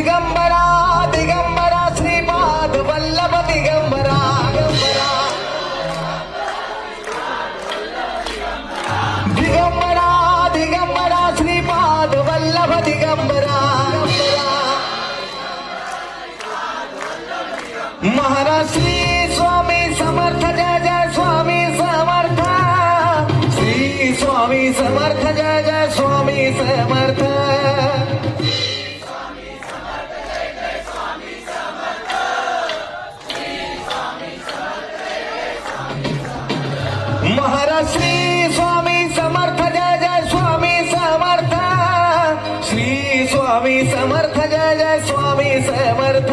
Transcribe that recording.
Digambara Digambara Shripad Vallabh Digambara Digambara Digambara Shripad Vallabh Digambara Maharaj Shri Swami Samarth Jai Jai Swami Samarth Shri Swami Samarth Jai Jai Swami Samarth Maharaj Shri Swami Samarth Jai Jai Swami Samarth Shri Swami Samarth Jai Jai Swami Samarth